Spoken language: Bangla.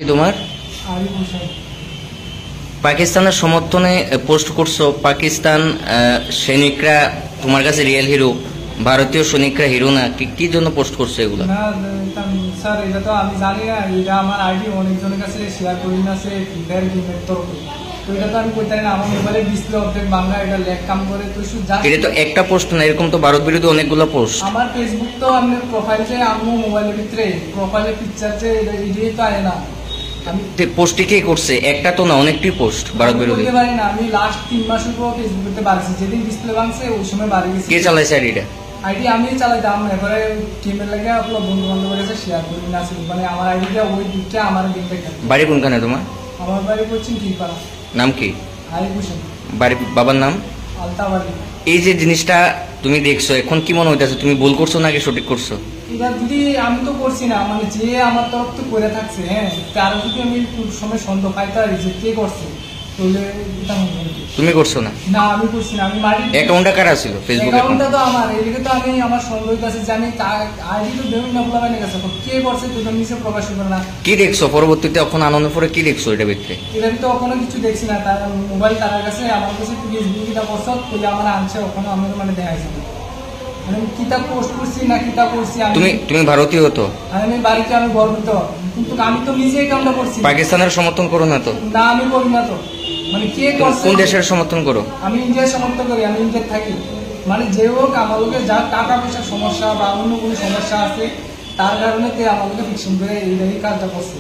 তোমার পাকিস্তানের সমর্থনে পোস্ট করছো, পাকিস্তান সৈনিকরা তোমার কাছে রিয়েল হিরো, ভারতীয় সৈনিকরা হিরো না, কি জন্য পোস্ট করছো এগুলো? না স্যার, এটা তো আমি জানি না। এটা আমার আইডি অনেকজনের কাছে শেয়ার করি না, সে ফিফার গেমের তরফে। তো এটা তো আমি কইতে না, আমার মোবাইলের ডিসপ্লে অর্ধেক বাংলা, এটা লেখ কাম করে। তো এটা তো একটা পোস্ট না, এরকম তো ভারত বিরোধী অনেকগুলো পোস্ট। আমার ফেসবুক তো আমি প্রোফাইল যে আমি মোবাইলের ভিতরে প্রোফাইলের পিকচার যে এটাই তো আয় না। আমি পোস্টটি কে করছে? একটা তো না, অনেকটি পোস্ট ভারত বিরোধী। বলতে পারি না, আমি লাস্ট 3 মাস উপর ফেসবুকে বাড়ছি। যেদিন ডিসপ্লে ভাঙছে ওই সময় বাড়ি গেছে। কে চালাইছে আইডিটা? আইডি আমি চালাইতাম, এবারে গেমের লাগে আপনার বন্ধু বান্ধবের কাছে শেয়ার করি না। মানে আমার আইডিটা ওই দিকটা আমার গেমটা খেলে। বাড়ি কোনখানে তোমার? আমার বাড়ি করছেন কিপাড়া। নাম কি? আরিফ হোসেন। বাড়ি বাবার নাম? আলতাবাড়ি। এই যে জিনিসটা তুমি দেখছো, এখন কি মনে হইতেছে, তুমি ভুল করছো নাকি সঠিক করছো? এটা যদি আমি তো করছি না, মানে যে আমার তরফ তো করে থাকছে, হ্যাঁ, তার যদি আমি সময় সন্দেহ পাইতে পারি যে কে করছে, তাহলে এটা তুমি করছো না? না, আমি করছি না। আমি মারি অ্যাকাউন্টটা কারা ছিল ফেসবুক অ্যাকাউন্টটা তো আমার, এদিকে তো আমি আমার সন্দেহ আছে যে আমি আইডি তো দেউন না বলা মানে গেছে, কে করছে তো নিচে প্রকাশ করে না। কি দেখছো পরবর্তীতে এখন আনন্দের পরে কি দেখছো এটা ভিতরে? এটা তো কোনো কিছু দেখছি না। তার মোবাইল তার কাছে, আমার কাছে ফেসবুক কিটা করছো বলে আমার আনছে, ওখানে আমি মানে দেখাইছি মানে কিতাব পোস্ট করছি না কিতাব করছি। তুমি ভারতীয় তো? আমি বাড়িতে আমি গর্বিত, কিন্তু আমি তো নিজেই কামটা করছি। পাকিস্তানের সমর্থন করো না তো? না, আমি করি না তো। মানে কে করছে? কোন দেশের সমর্থন করো? আমি ইন্ডিয়ার সমর্থন করি, আমি ইন্ডিয়ার থাকি। মানে যে হোক আমার লোকে যা টাকা পয়সার সমস্যা বা অন্য কোনো সমস্যা আছে, তার কারণে তে আমার লোকে ফিকশন করে এই কাজটা করছে।